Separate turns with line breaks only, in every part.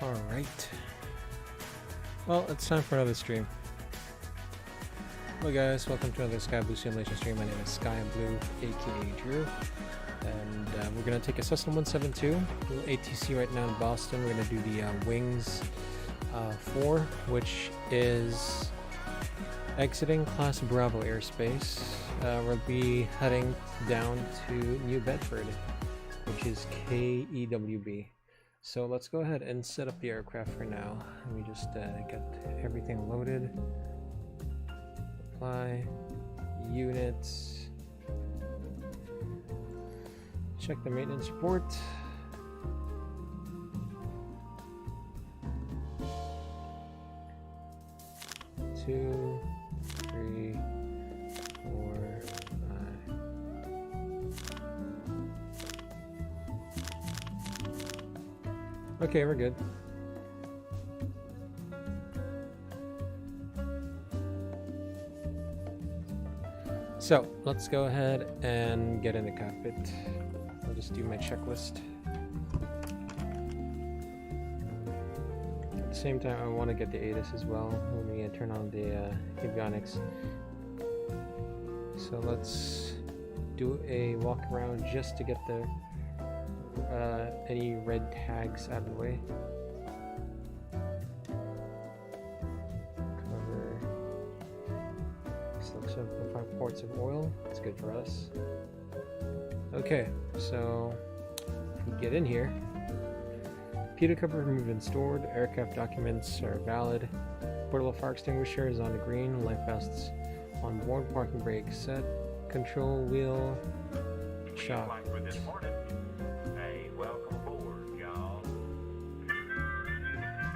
Alright. Well, it's time for another stream. Hello guys, welcome to another SkyBloo simulation stream. My name is SkyBloo, aka Drew. And we're going to take a Cessna 172, ATC right now in Boston. We're going to do the Wings 4, which is exiting Class Bravo airspace. We'll be heading down to New Bedford, which is KEWB. So let's go ahead and set up the aircraft for now. Let me just get everything loaded. Apply, units, check the maintenance report. Two, three, four, five. Okay, we're good. So let's go ahead and get in the cockpit. I'll just do my checklist. At the same time, I want to get the ATIS as well. Let me turn on the avionics. So let's do a walk around just to get the any red tags out of the way. Cover selection of 5 quarts of oil. That's good for us. Okay, so if we get in here, computer cover removed and stored. Aircraft documents are valid. Portable fire extinguisher is on the green. Life vests on board. Parking brake set. Control wheel shock.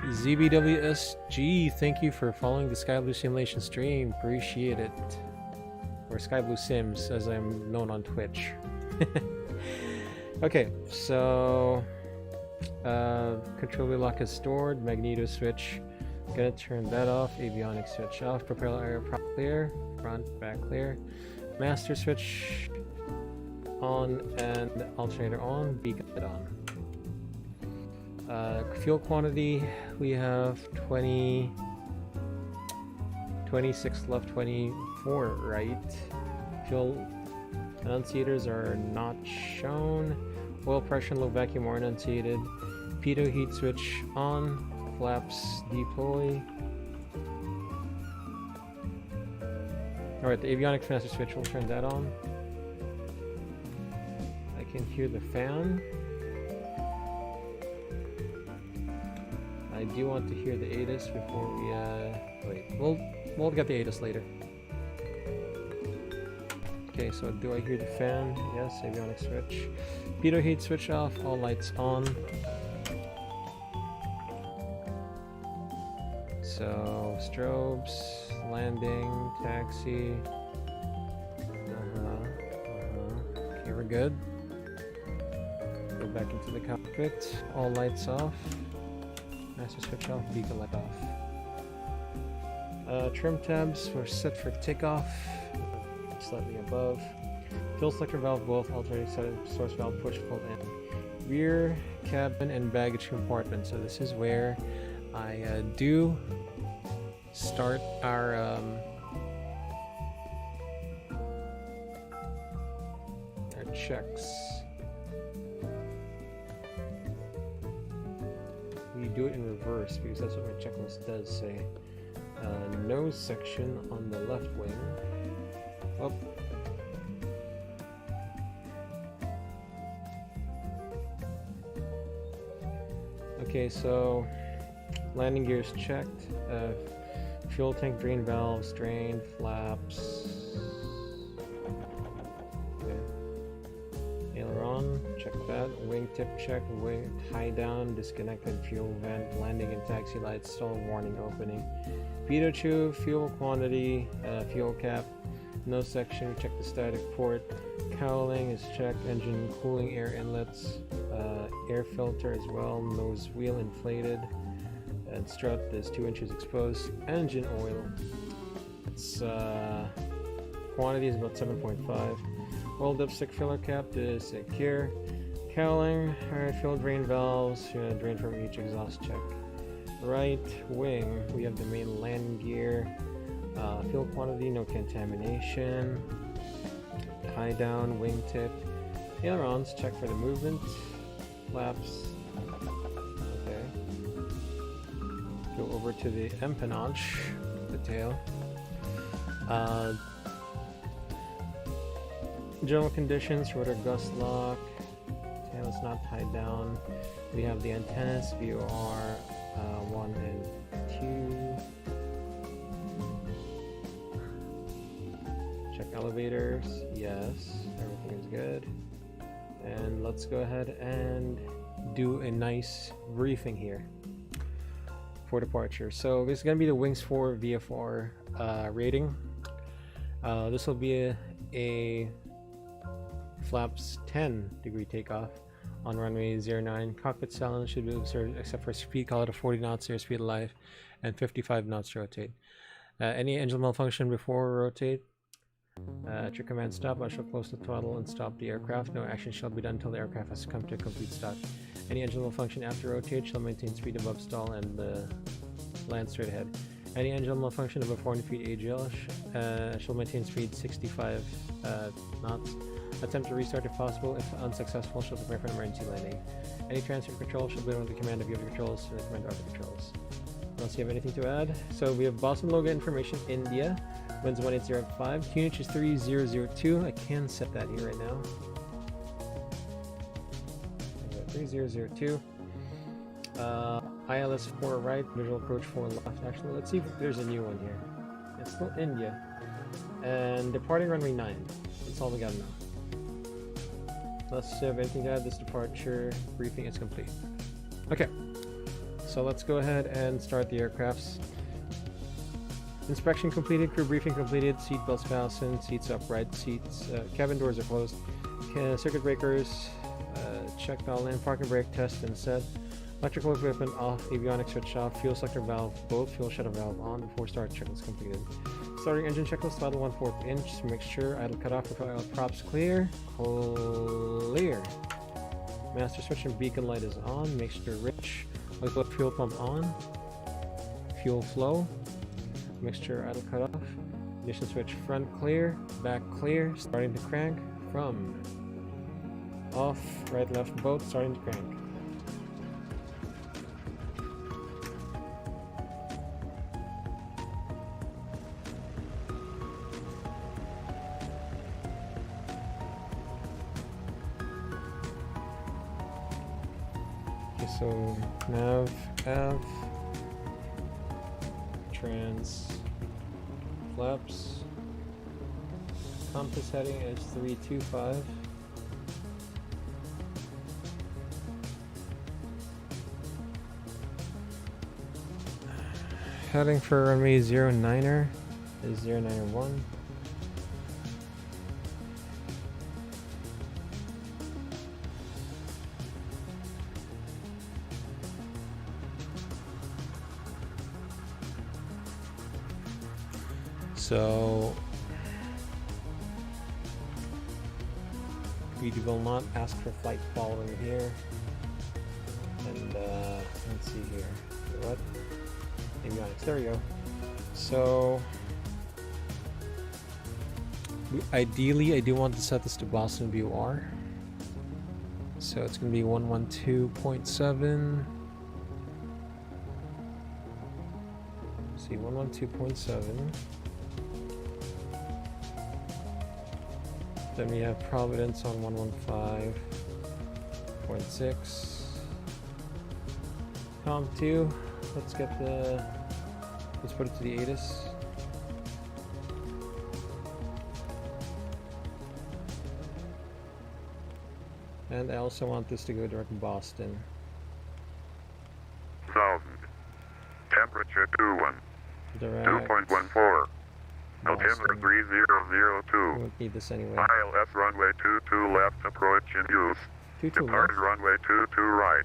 ZBWSG, thank you for following the SkyBloo simulation stream. Appreciate it. Or SkyBloo Sims, as I'm known on Twitch. Okay, so control wheel lock is stored. Magneto switch, gonna turn that off. Avionics switch off. Propeller area prop clear. Front, back clear. Master switch on and alternator on. Beacon on. Fuel quantity, we have 26 left, 24 right. Fuel annunciators are not shown. Oil pressure and low vacuum are annunciated. Pitot heat switch on. Flaps deploy. Alright, the avionics master switch, we'll turn that on. I can hear the fan. I do want to hear the ATIS before we wait. We'll get the ATIS later. Okay, so do I hear the fan? Yes, avionics switch. Pitot heat switch off, all lights on. So strobes, landing, taxi. Okay, we're good. Go back into the cockpit. All lights off. Master switch off, beacon light off. Trim tabs were set for takeoff, slightly above. Fuel selector valve, both alternating source valve push pull in. Rear cabin and baggage compartment. So this is where I do start our checks. We do it in reverse because that's what my checklist does say. Nose section on the left wing. Oh. Okay, so landing gears checked. Fuel tank drain valves drained. Flaps. Aileron, check that. Wingtip check. Wing tie down, disconnected. Fuel vent, landing and taxi lights, stall warning opening. Pitot tube, fuel quantity, fuel cap. Nose section, check the static port. Cowling is checked. Engine cooling air inlets. Air filter as well. Nose wheel inflated. And strut is 2 inches exposed. Engine oil. It's quantity is about 7.5. Oil dipstick filler cap is secure. Cowling, fuel drain valves, drain from each exhaust check. right wing, we have the main landing gear, fuel quantity, no contamination, high down, wingtip, ailerons, check for the movement, flaps, okay. Go over to the empennage, the tail. General conditions, rotor gust lock, tail is not tied down. We have the antennas, VOR 1 and 2. Check elevators, yes, everything is good. And let's go ahead and do a nice briefing here for departure. So this is going to be the Wings 4 VFR rating. This will be a flaps 10-degree takeoff on runway 09. Cockpit silence should be observed except for speed, call it a 40 knots airspeed alive and 55 knots rotate. Any engine malfunction before rotate, at your command stop, I shall close the throttle and stop the aircraft. No action shall be done until the aircraft has come to a complete stop. Any engine malfunction after rotate shall maintain speed above stall and land straight ahead. Any engine malfunction above 400 feet AGL shall maintain speed 65 knots. Attempt to restart if possible. If unsuccessful, shall prepare for an emergency landing. Any transfer control shall be under the command of the other controls to the commander of the controls. Unless you have anything to add. So we have Boston logo information, India. Winds 180.5. QNH is 3002. I can set that here right now. 3002. ILS 4 right, visual approach 4 left. Actually, let's see if there's a new one here. It's still India. And departing runway 9. That's all we got now. Unless you have anything to add, this departure briefing is complete. Okay, so let's go ahead and start the aircrafts. Inspection completed, crew briefing completed, seat belts fastened, seats upright, seats, cabin doors are closed, circuit breakers checked all in, parking brake test and set, electrical equipment off, avionics switch off, fuel selector valve, both fuel shutter valve on before start checklist completed. Starting engine checklist, throttle 1/4 inch, make sure idle cutoff, props clear, clear. Master switch and beacon light is on, make sure rich, fuel pump on, fuel flow, mixture idle cutoff, ignition switch front clear, back clear, starting to crank, from off, right left both, starting to crank. Okay, so nav, av, trans, flaps, compass heading is 325. Heading for runway 09er is 091. So we will not ask for flight following here. And let's see here. What? Avionics. There we go. So ideally, I do want to set this to Boston VOR. So it's going to be 112.7. See, 112.7. Then we have Providence on 115.6. Com 2. Let's get the. Let's put it to the ATIS. And I also want this to go direct to Boston.
1000. Temperature 21.
Direct.
2.14. Altimeter 3002.
We won't need this anyway.
ILS runway 22 left approach in use.
22
Departed
left.
runway 22 right.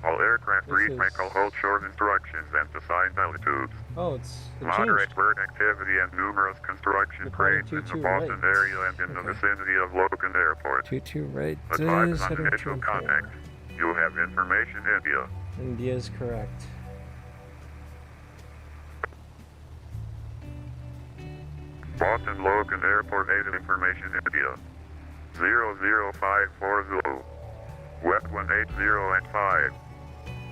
All aircraft
This
brief
is-
make all hold short instructions and assigned altitudes.
Oh, it
Moderate
changed.
bird activity and numerous construction
Departing
cranes in the
22
Boston
right.
area and in the
Okay.
vicinity of Logan Airport.
22 right.
Advise
Heading
on initial
to
contact. You have information, India.
India is correct.
Boston Logan Airport 8 information India. 00540. West 180 and 5.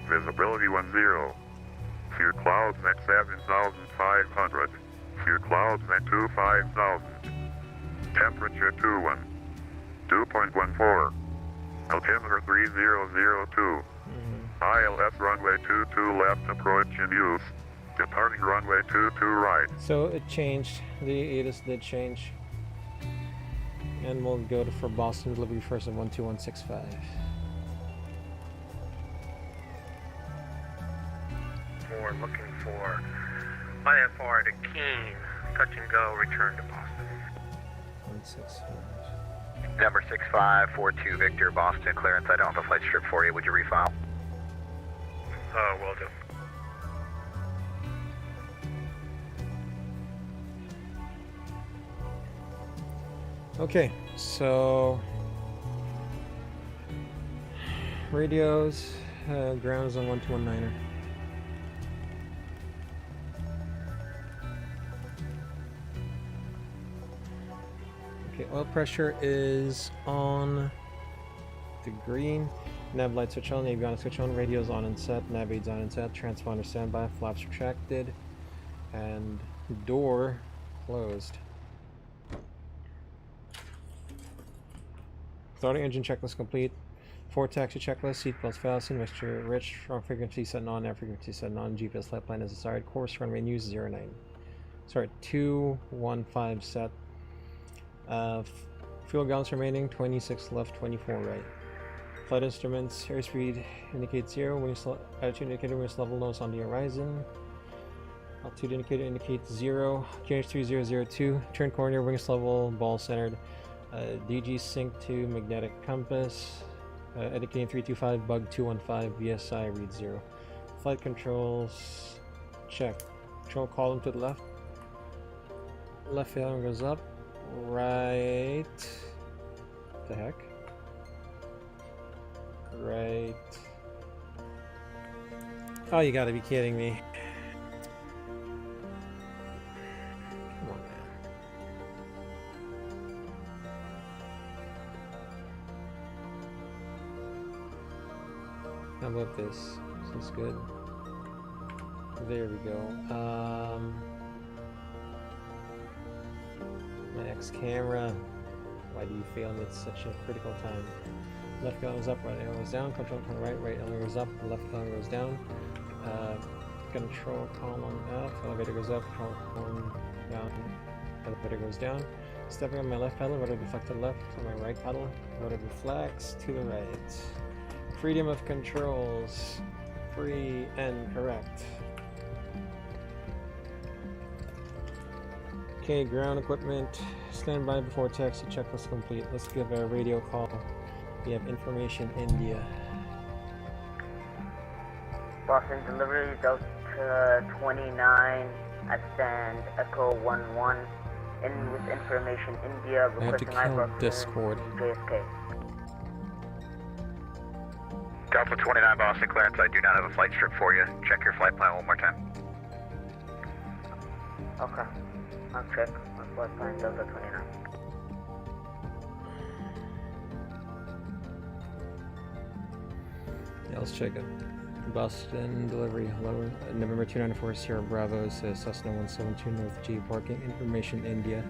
Visibility 10. Few clouds at 7,500. Few clouds at 25,000. Temperature 2.14. Altimeter 3002. ILS runway 22 left approach in use. Departing runway 22 right.
So it changed. The ATIS did change. And we'll go for Boston delivery first at 12165.
We're looking for VFR to Keene, touch and go, return to Boston.
165.
Number 6542 Victor, Boston, clearance. I don't have a flight strip for you. Would you refile?
Will do.
Okay, so radios, ground is on 1219er. Okay, oil pressure is on the green. Nav light switch on, avionics switch on, radios on and set, nav aids on and set, transponder standby, flaps retracted, and door closed. Starting engine checklist complete. Forward taxi checklist, seatbelts fastened, mixture rich, strong frequency set on, air frequency set on, GPS flight plan as desired, course runway news 09. Sorry, 215 set. Fuel gallons remaining, 26 left, 24 right. Flight instruments, airspeed indicates 0, altitude indicator, wings level nose on the horizon. Altitude indicator indicates 0, QNH 3002, turn corner, wings level, ball centered. DG sync to magnetic compass, indicating 325, bug 215, VSI read 0. Flight controls, check. Control column to the left. Left failing goes up. Right. What the heck? Right. Oh, you gotta be kidding me. Come on, man. How about this? This is good. There we go. My X camera. Why do you fail me at such a critical time? Left gun goes up, right arrow goes down. Control column right, right arrow goes up. Left gun goes down. Control column up. Elevator goes up. Control column down. Elevator goes down. Stepping on my left pedal. Rotor deflect to the left. On my right pedal. Rotor deflects to the right. Freedom of controls. Free and correct. Okay, ground equipment. Stand by before taxi checklist complete. Let's give a radio call. We have information India.
Boston delivery Delta 29, ascend Echo 11, in with information India,
I have to
requesting
kill Discord.
JSK.
Delta 29 Boston, clearance. I do not have a flight strip for you. Check your flight plan one more time.
Okay, I'll check my flight plan Delta 29.
Yeah, let's check it. Boston delivery. Hello, November 294 Sierra Bravo says Cessna 172 North G parking. Information India.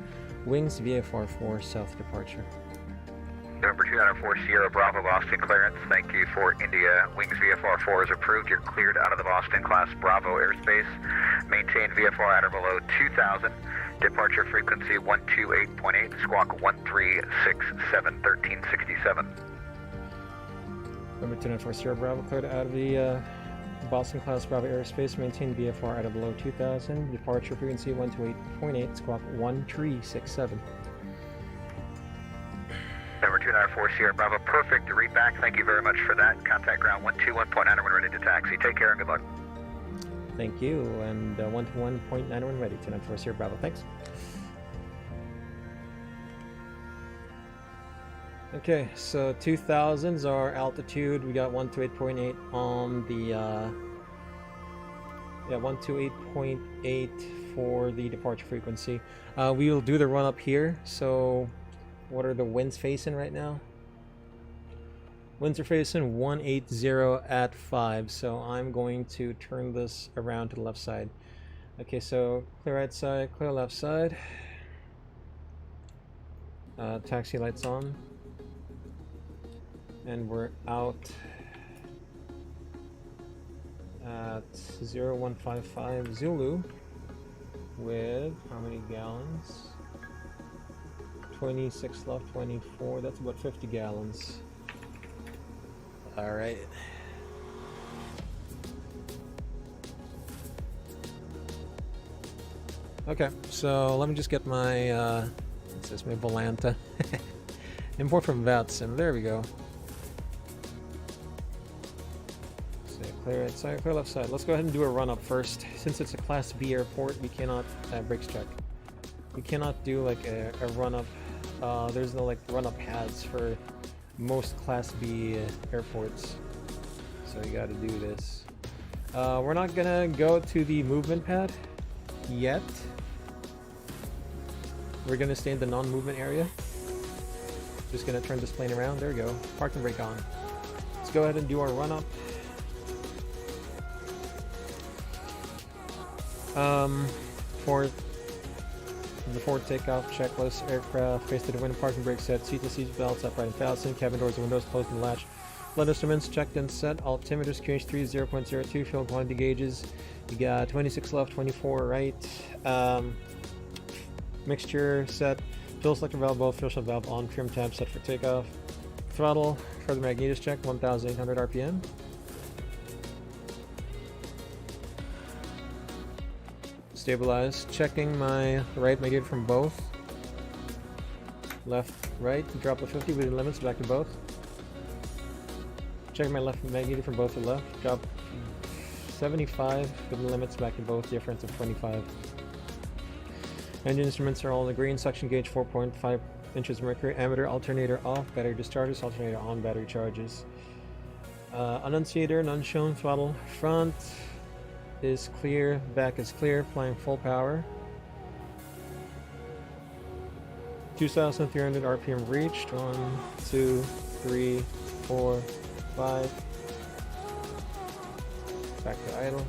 Wings VFR 4 south departure.
November 294 Sierra Bravo, Boston, clearance. Thank you for India. Wings VFR 4 is approved. You're cleared out of the Boston class Bravo airspace. Maintain VFR at or below 2000. Departure frequency 128.8. Squawk 1367 1367.
November 294 Sierra Bravo cleared out of the Boston class Bravo airspace. Maintain VFR at or below 2000. Departure frequency 128.8. Squawk 1367.
Number 294 Sierra Bravo, perfect. Read back. Thank you very much for that. Contact ground 121.9 when ready to taxi. Take care and good luck.
Thank you. And 121.9 when ready. 294 Sierra Bravo. Thanks. Okay, so 2000s our altitude. We got 128.8 on the 128.8 for the departure frequency. We will do the run up here. So what are the winds facing right now? Winds are facing 180 at 5, so I'm going to turn this around to the left side. Okay, so clear right side, clear left side. Taxi lights on. And we're out at 0155 Zulu with how many gallons? 26 left, 24, that's about 50 gallons. All right. Okay, so let me just get my, what's this, my Volanta. Import from VATSIM, there we go. So clear right side, clear left side. Let's go ahead and do a run up first. Since it's a Class B airport, we cannot, brakes check. We cannot do like a run up, there's no like run up pads for most Class B airports, so you got to do this. We're not gonna go to the movement pad yet. We're gonna stay in the non-movement area. Just gonna turn this plane around. There we go. Parking brake on. Let's go ahead and do our run up. Before takeoff, checklist, aircraft, face to the wind, parking brake set, seat to seat belts, upright and fastened, cabin doors and windows closed and latched. Flight instruments checked and set, altimeters QH3 0.02, fuel quantity gauges. You got 26 left, 24 right. Mixture set, fuel selector valve, both fuel shut valve on, trim tab set for takeoff. Throttle, further magnetos check, 1800 RPM. Stabilize. Checking my right magneto from both. Left, right. Drop to 50 within limits. Back to both. Checking my left magneto from both to left. Drop 75 within limits. Back to both. Difference of 25. Engine instruments are all in the green. Suction gauge 4.5 inches mercury. Ammeter alternator off. Battery discharges. Alternator on. Battery charges. Annunciator none shown. Throttle front is clear, back is clear, flying full power. 2,300 RPM reached. 1, 2, 3, 4, 5. Back to idle.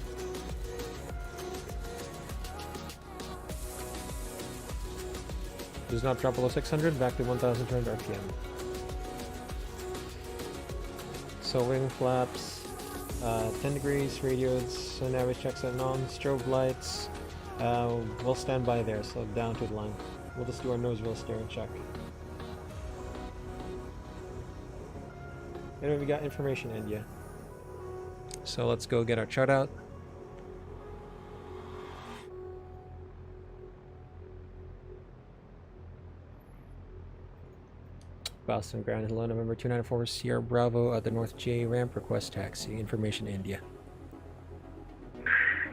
Does not drop below 600, back to 1,200 RPM. So wing flaps. 10 degrees, radios, so navigation checks at on, strobe lights. We'll stand by there, so down to the line. We'll just do our nose wheel steering check. Anyway, we got information, India. So let's go get our chart out. Boston ground, hello, November 294 Sierra Bravo at the North J ramp, request taxi, information India.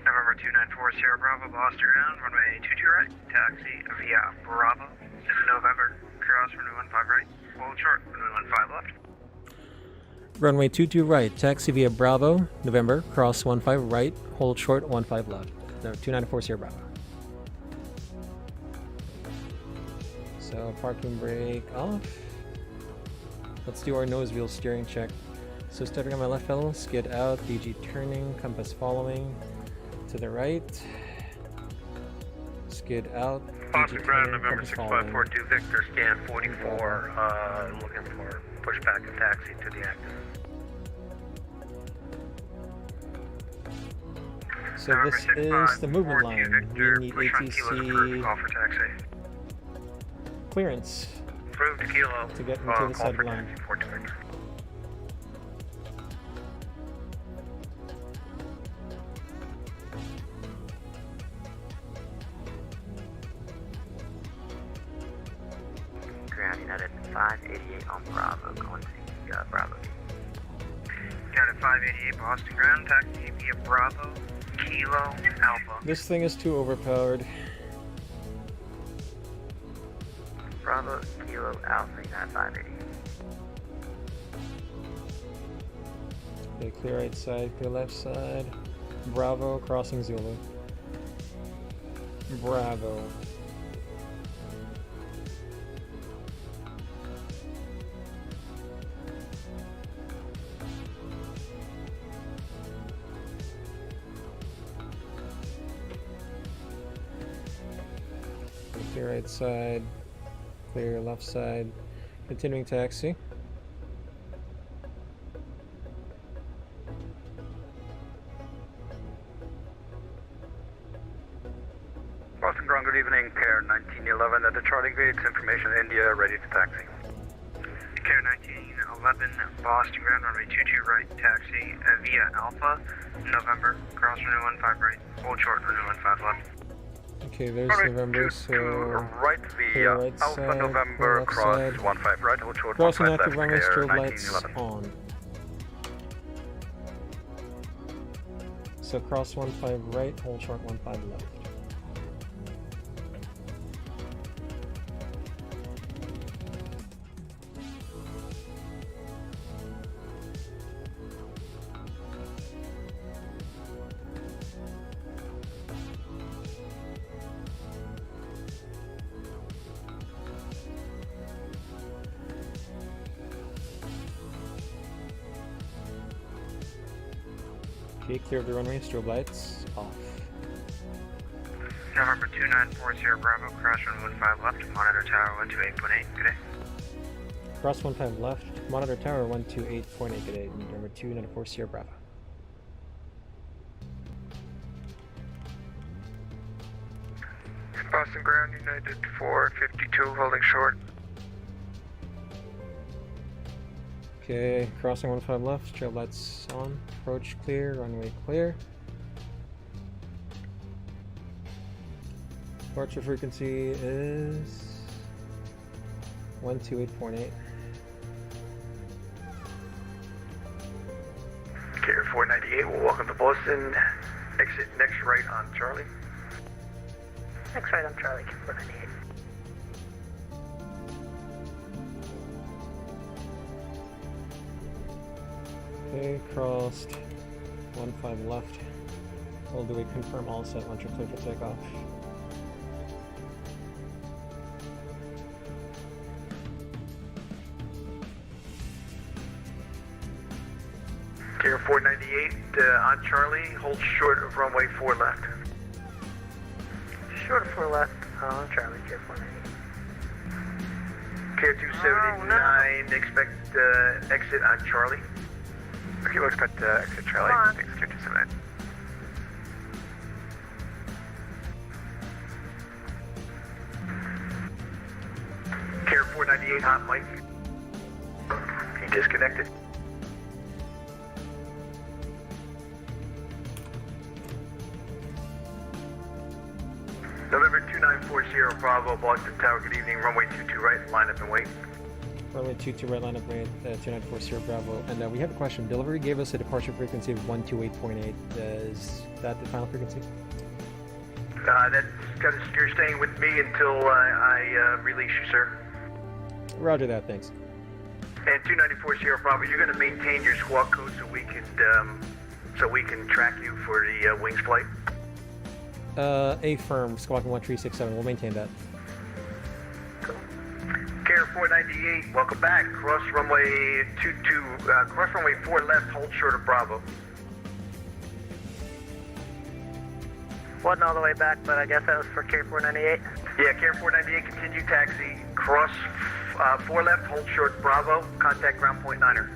November 294 Sierra Bravo, Boston ground, runway 22 right, taxi via Bravo. This is November, cross runway 15 right, hold short, runway 15 left.
Runway 22 right, taxi via Bravo, November, cross 15 right, hold short 15 left. No, 294 Sierra Bravo. So parking brake off. Let's do our nose wheel steering check. So stepping on my left pedal, skid out, DG turning, compass following, to the right, skid out,
Boston ground,
turning,
November
compass following.
6542 Victor, scan 44, looking for pushback and taxi to the active.
So this is the movement line.
Victor,
We need
push on Kilo approved,
ATC
call for taxi.
clearance
Approved Kilo,
to get into the
call
side
for
line.
taxi 42 Victor.
Ground United 588 on Bravo, going to Bravo.
United 588 Boston ground, taxi via Bravo, Kilo, Alpha.
This thing is too overpowered.
Bravo, Kilo, Alpha, United 588.
Okay, clear right side, clear left side. Bravo, crossing Zulu. Bravo. Clear right side, clear left side, continuing taxi.
Boston Ground, good evening. Care 1911 at the Charlie Gates, information India, ready to taxi. Care 1911, Boston Ground, runway 22 right, taxi via Alpha, November, cross runway 15 right, hold short, runway 15 left.
Okay, there's
Runway
November,
22
so
right via
right
Alpha,
side,
November,
left
cross
side.
15 right, hold short,
crossing
15
active
left,
runway,
Care
strobe lights
1911.
on. So cross 15 right, hold short 15 left. Okay, clear of the runway, strobe lights off.
November 2940 Bravo, cross runway 15 left, monitor tower 128.8, good day.
Cross 15 left, monitor tower 128.8, good day, November 2940 Bravo.
Boston Ground, United 452, holding short.
Okay, crossing 15 left, strobe lights on, approach clear, runway clear. Departure frequency is 128.8.
Care 498 will welcome to Boston. Exit next right on Charlie.
Next right on Charlie, Care 498.
Okay, crossed 15 left. We'll do a confirm all set once you're clear for takeoff.
Care 498 on Charlie, hold short of runway 4 left.
Short of 4 left on Charlie, Care 498.
Care 279, expect exit on Charlie. Okay, we'll expect exit Charlie.
Come on.
Thanks, Care 279. Care 498, hot mic. He disconnected. November 2940 Bravo, Boston Tower, good evening. Runway 22 right, line up and wait.
Runway 22 right, line up rate 2940 Bravo. And we have a question. Delivery gave us a departure frequency of 128.8. Is that the final frequency?
You're staying with me until I release you, sir.
Roger that, thanks.
And 2940 Bravo, you're going to maintain your squawk code so we can track you for the wings flight.
A firm, squawking 1367. We'll maintain that.
Cool. Care 498, welcome back. Cross runway 4 left, hold short of Bravo.
Wasn't all the way back, but I guess that was for Care 498.
Yeah, Care 498, continue taxi. Cross 4 left, hold short Bravo. Contact ground point 9er.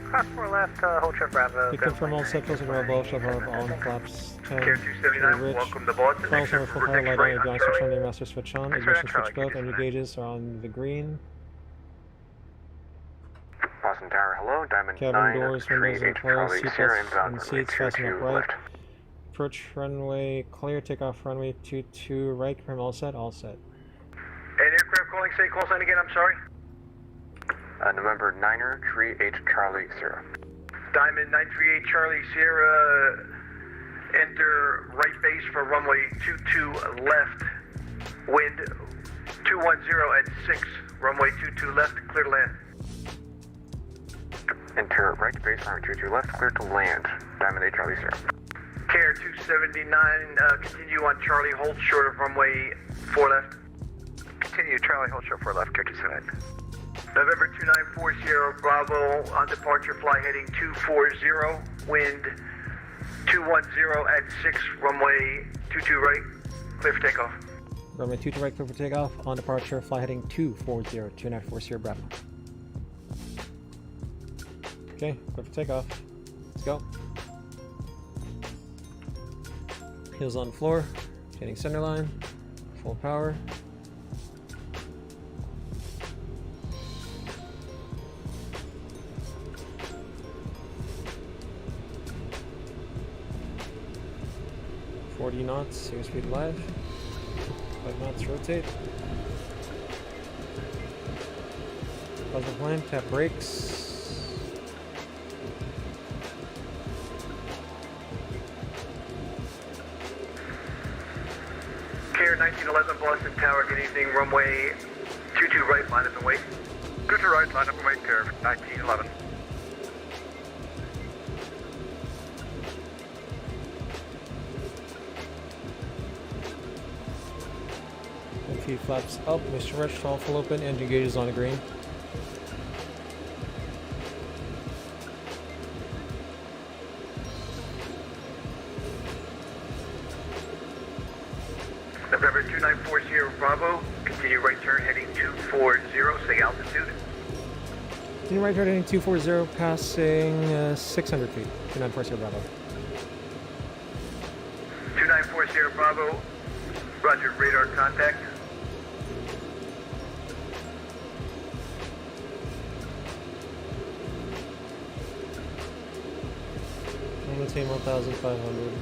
Cross 4 left, hold short Bravo.
We confirm all set, closing our above, shove above, all in flaps. 10.
Care 279, welcome to Boston.
Final number full power, light on, avionics switch on, master switch on,
Next right
ignition
on Charlie,
switch both,
keep
and your
it
gauges are on the green.
Boston Tower, hello, Diamond
Cabin
9,
doors, windows are
38
closed,
Charlie, Sierra
seatbelts
inbound,
and
runway
seats fasten
22
upright.
left.
Approach runway clear, takeoff runway 22 right, confirm all set, all set.
And aircraft calling, say call sign again, I'm sorry.
November 9er, 38 Charlie, Sierra.
Diamond 938 Charlie Sierra, enter right base for runway 22 left, wind 210 at 6, runway 22 left, clear to land.
Enter right base, runway 22 left, clear to land. Diamond 8 Charlie, Sierra.
Care 279, continue on Charlie, hold short of runway 4 left.
Continue Charlie, hold short 4 left, Care 279.
November 2940 Bravo, on departure, fly heading 240, wind 210 at 6, runway 22 right, clear for takeoff.
Runway 22 right, clear for takeoff. On departure, fly heading 240, 2940 Bravo. Okay, clear for takeoff. Let's go. Heels on the floor, hitting center line, full power. knots, airspeed live. 5 knots, rotate. Pause the plan, tap brakes.
Care 1911 Boston Tower, good evening, runway 22 right, line up and wait.
22 right, line up and wait, Care 1911.
Feet flaps up, Mr. Rush, all full open, engine gauge is on the green.
November 2940 Bravo, continue right turn heading 240, stay altitude.
Continue right turn heading 240, passing 600 feet, 2940 Bravo.
2940 Bravo, roger, radar contact.
Maintain 1,500.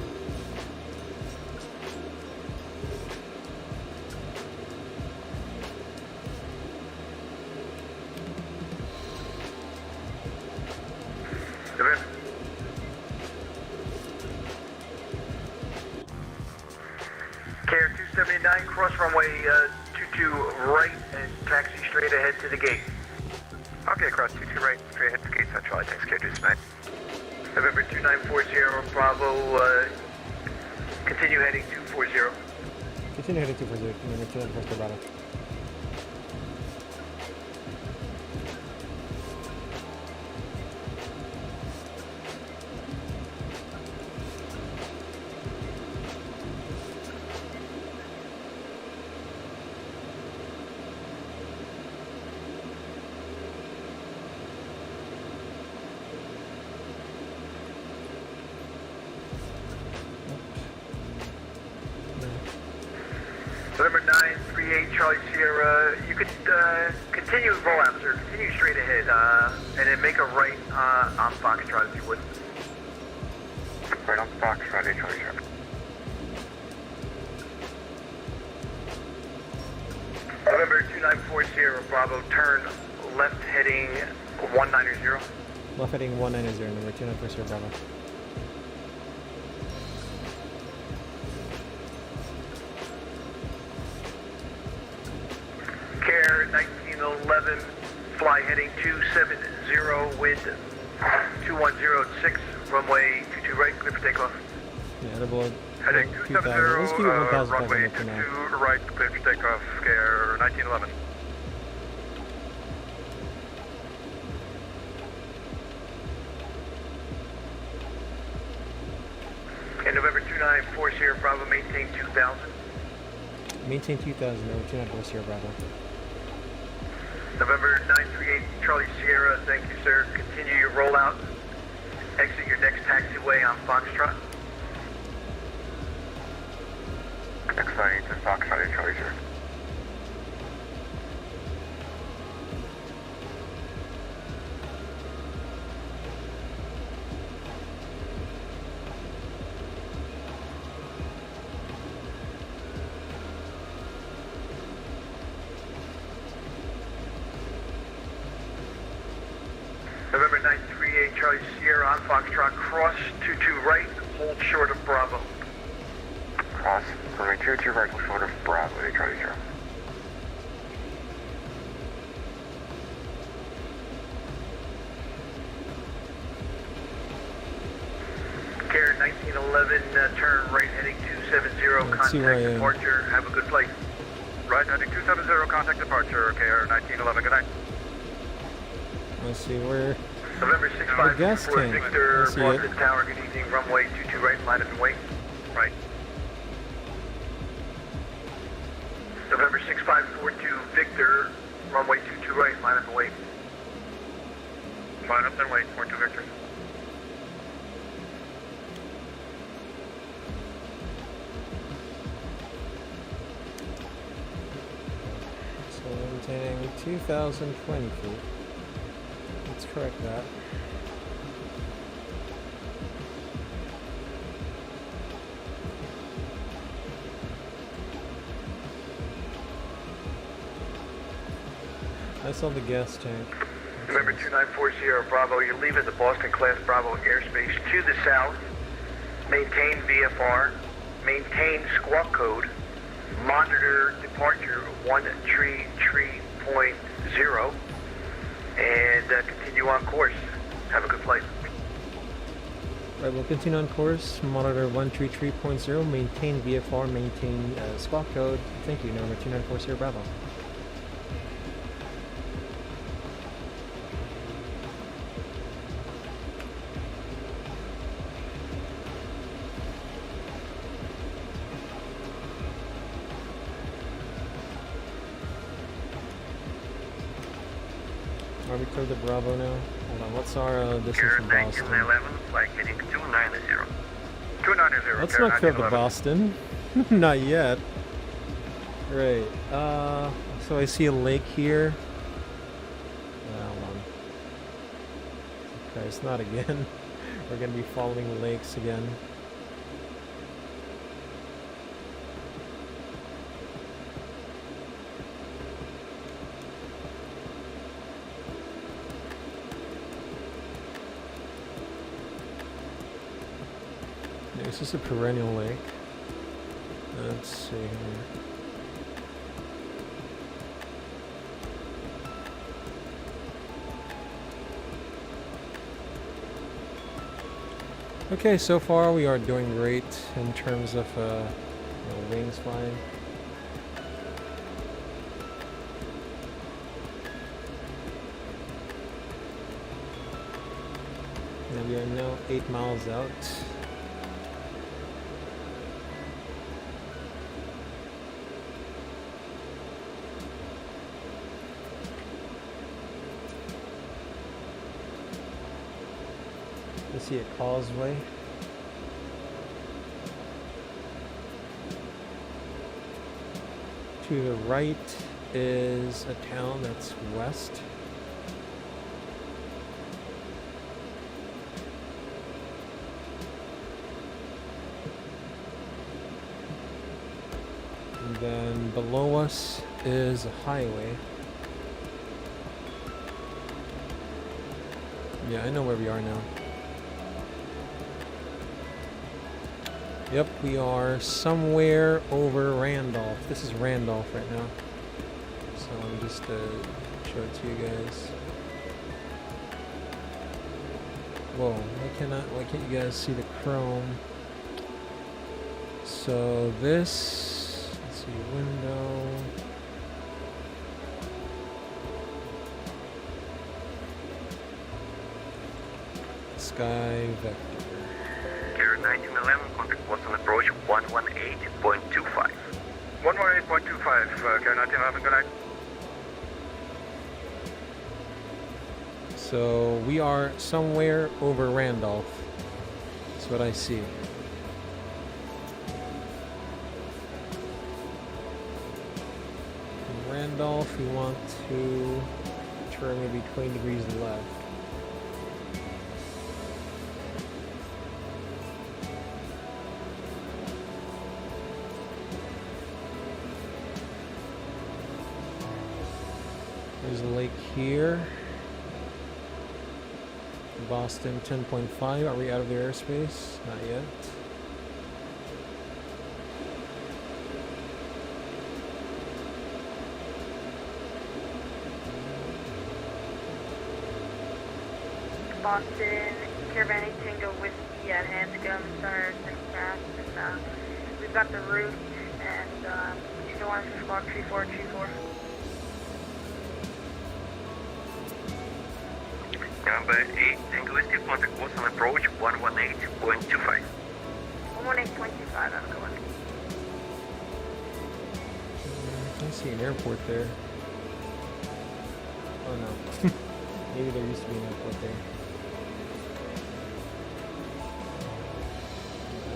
Care 279, cross runway 22 right and taxi straight ahead to the gate.
Okay, cross 22 right, straight ahead to the gate, Central. Thanks, Care 279.
November 2940 Bravo, continue heading 240.
Continue heading 240, November 2940 Bravo.
November 938 Charlie Sierra, you could continue rollout, sir. Continue straight ahead, and then make a right on Foxtrot if you would.
Right on Foxtrot, Charlie Sierra.
November 2940 Bravo, turn left heading 190.
Left heading 190, number 2940 Bravo.
Care 1911, fly heading 270, wind 2106, runway 22 right, clear for takeoff.
Yeah, they're below
Heading
2,000. Let's keep it 1,500
runway
for
22
now.
right, clear for takeoff, Care 1911.
And November 2940 Bravo, maintain 2000.
Maintain 2,000, number 2940 Bravo.
November 938 Charlie Sierra, thank you, sir. Continue your rollout. Exit your next taxiway on Foxtrot.
X-Line to Foxtrot, Charlie Sierra.
November 938 Charlie Sierra on Foxtrot, cross 22 right, hold short of Bravo.
Cross, runway 22 right, short of Bravo, Charlie Sierra.
Care 1911,
see where I am.
Departure, have a good flight. Right, heading 270, contact departure, KR1911, good night.
Let's see where.
November
The gas
65
tank.
Victor,
I see it.
Boston Tower, good evening, runway 22 right, line up and wait. Right. November 6542 Victor, runway 22 right, line up and wait. Line up and wait, 42 Victor.
So maintaining 2,020 feet. Let's correct that. I saw the gas tank.
November 2940 Bravo, you're leaving the Boston class Bravo airspace to the south. Maintain VFR, maintain squawk code, monitor departure 133.0, and continue on course. Have a good flight.
Right, we'll continue on course. Monitor 133.0, maintain VFR, maintain squawk code. Thank you, November 2940 Bravo. Are we clear the Bravo now? Hold on, what's our distance from Boston?
1911, flight heading 290. 290.
Let's not clear the Boston. Not yet. Right. So I see a lake here. Hold on. Okay, it's not again. We're gonna be following lakes again. This is a perennial lake. Let's see here. Okay, so far we are doing great in terms of wings flying. And we are now 8 miles out. I see a causeway. To the right is a town that's west. And then below us is a highway. Yeah, I know where we are now. Yep, we are somewhere over Randolph. This is Randolph right now. So I'm just show it to you guys. Whoa, why can't you guys see the chrome? So this, let's see, window. Sky vector.
Carrier 1911, contact Boston approach 118.25. 118.25, Carrier 1911, good night.
So we are somewhere over Randolph. That's what I see. From Randolph, we want to turn maybe 20 degrees left. There's a lake here. Boston 10.5. Are we out of the airspace? Not yet.
Boston, Caravan 8 Tango Whiskey at Hanscom, start 6 fast, and we've got the route 1 Squawk 3424.
Number 8, linguistic contact was on approach 118.25.
118.25, I'm going.
I see an airport there. Oh no. Maybe there used to be an airport there.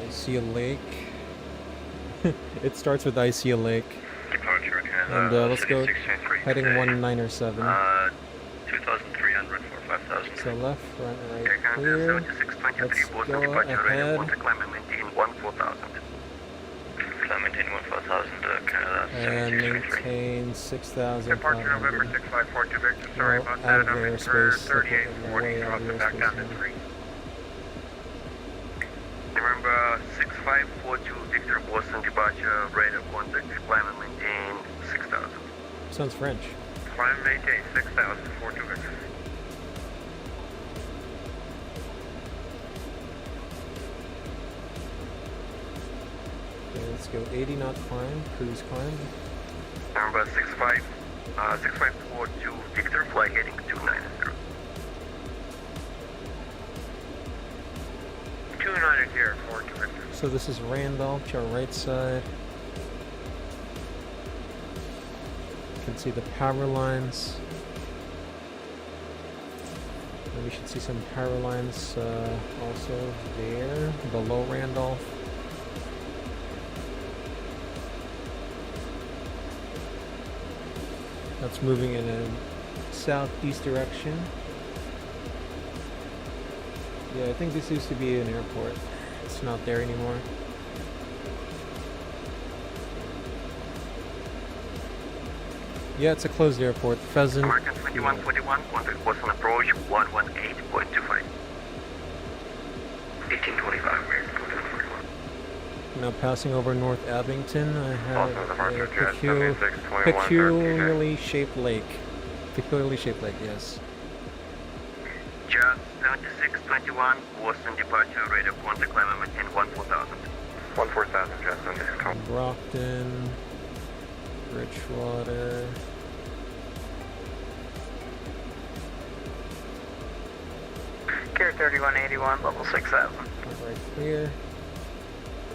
I see a lake. It starts with I see a lake.
Departure
And let's go heading 1907.
2,300 for 5,000.
So left, front, right,
Air
clear.
Canada 7623
Let's
was
go
departure ready.
ahead.
Want to climb and maintain 14,000. Climb maintain 14,000, Canada
And
7623.
maintain 6,000.
Departure November 6542 Victor, sorry about that.
Out of
I'm in
airspace.
for 3840,
Way out of
dropping back down to
airspace.
3. November 6542 Victor, Boston departure, radar contact, climb and maintain 6,000.
Sounds French.
Climb and maintain 6,000, 42 Victor.
Okay, let's go 80 knot climb, cruise climb.
Number 6542 Victor, fly heading 290. 290 here, 42 Victor.
So this is Randolph to our right side. You can see the power lines. And we should see some power lines also there, below Randolph. That's moving in a southeast direction. Yeah, I think this used to be an airport. It's not there anymore. Yeah, it's a closed airport. Pheasant.
American 2141, contact Boston approach 118.25. 1825, American 2141.
Now passing over North Abington, I have
Also, departure
a
jet 7621
peculiarly shaped lake. Peculiarly shaped lake, yes.
Just 7621, Boston departure, radar contact, climb and maintain 14,000.
14,000 jet 7621.
Brockton, Bridgewater.
Care 3181, level 6,000.
Right clear.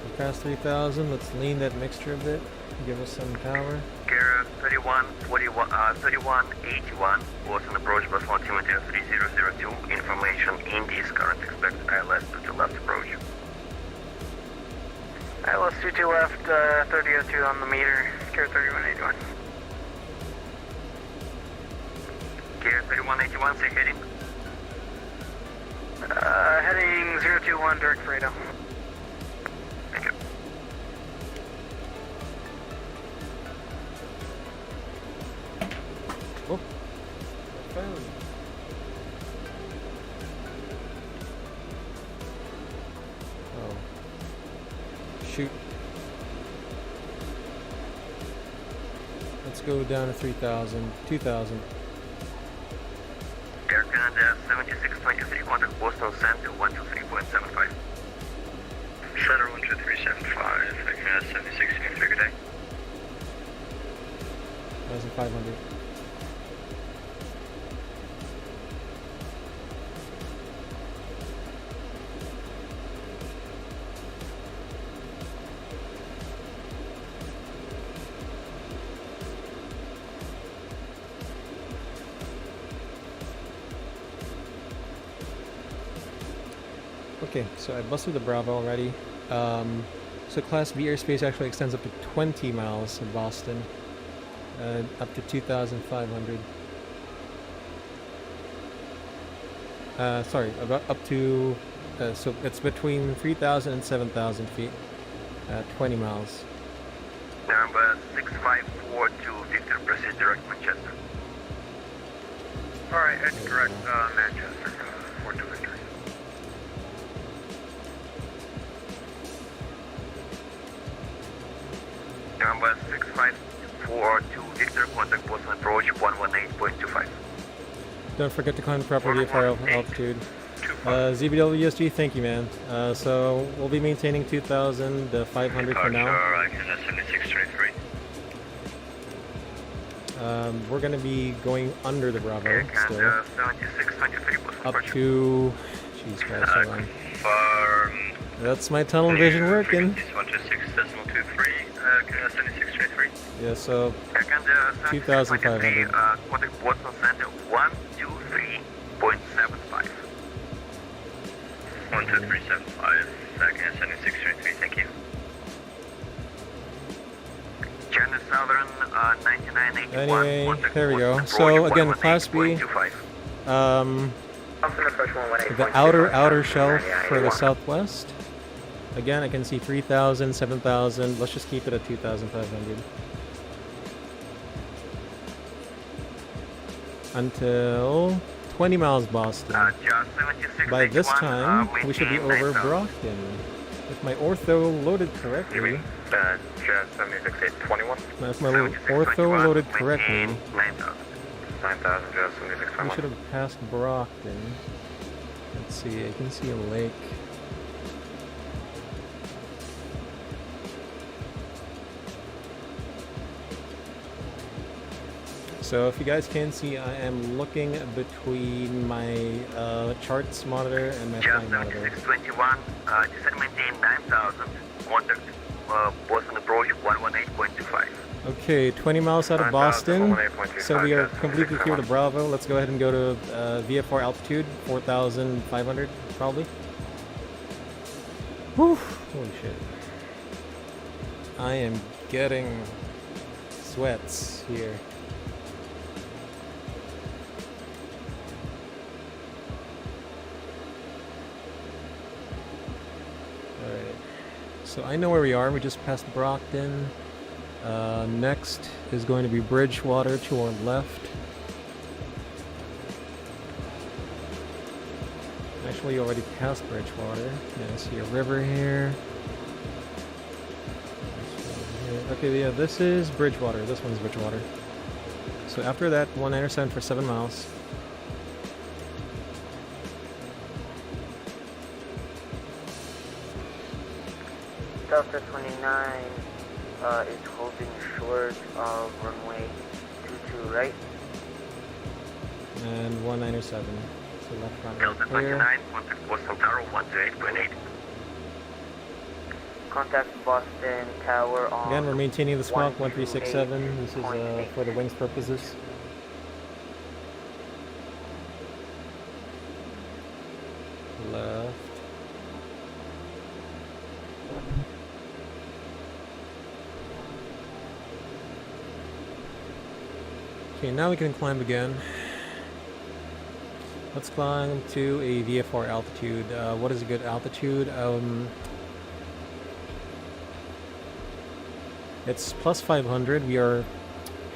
We passed 3,000. Let's lean that mixture a bit. Give us some power.
Carrier 3181, Boston approach, bus altimeter 3002, information Indies, current expect ILS to left approach.
ILS 22 left, 3002 on the meter, Care 3181.
Carrier 3181, say heading.
Heading 021, direct Fredo.
Thank you.
Oh, found. Oh, shoot. Let's go down to 3,000, 2,000.
Air Canada 7623, contact Boston Center 123.75. Center 12375, Air Canada 7623, good day.
1,500. Okay, so I busted the Bravo already. So Class B airspace actually extends up to 20 miles in Boston, up to 2,500. Sorry, about up to, so it's between 3,000 and 7,000 feet, 20 miles.
Number 6542, Victor, proceed direct Manchester. Alright, head direct Manchester, 42 Victor. Number 6542, Victor, contact Boston approach 118.25.
Don't forget to climb the proper VFR altitude.
25.
ZBWSG, thank you, man. So we'll be maintaining 2,500 for now.
Departure 7623.
We're gonna be going under the Bravo still.
7623
Up to... Jeez, guys, hold on.
Farm.
That's my tunnel vision working.
126.23, 7623.
Yeah, so 2,500.
Contact Boston Center 123.75. 12375, second 7623, thank you. China Southern 9981.
Anyway, there we go. So again, Class B, the outer shelf for the southwest. Again, I can see 3,000, 7,000. Let's just keep it at 2,500. Until 20 miles Boston. By this time, we should be over Brockton. If my ortho loaded correctly.
Jazz 7621.
If my ortho loaded correctly,
9000, Jazz
we
7621.
should have passed Brockton. Let's see, I can see a lake. So if you guys can see, I am looking between my charts monitor and my flight monitor.
7621, descend maintain 9000, contact Boston approach 118.25.
Okay, 20 miles out of
9,000,
Boston.
118.25,
So we are
Jazz
completely clear to
7621.
Bravo. Let's go ahead and go to VFR altitude, 4,500 probably. Whew, holy shit. I am getting sweats here. Alright, so I know where we are. We just passed Brockton. Next is going to be Bridgewater to our left. Actually, you already passed Bridgewater. Yeah, I see a river here. Okay, yeah, this is Bridgewater. This one's Bridgewater. So after that, 197 for 7 miles.
Delta 29 is holding short of runway 22 right.
And 197. So left front
Delta
right clear.
29, contact Boston Tower 128.8.
Contact Boston Tower on.
Again, we're maintaining the squawk 1367. This is for the wings purposes. Left. Okay, now we can climb again. Let's climb to a VFR altitude. What is a good altitude? It's plus 500. We are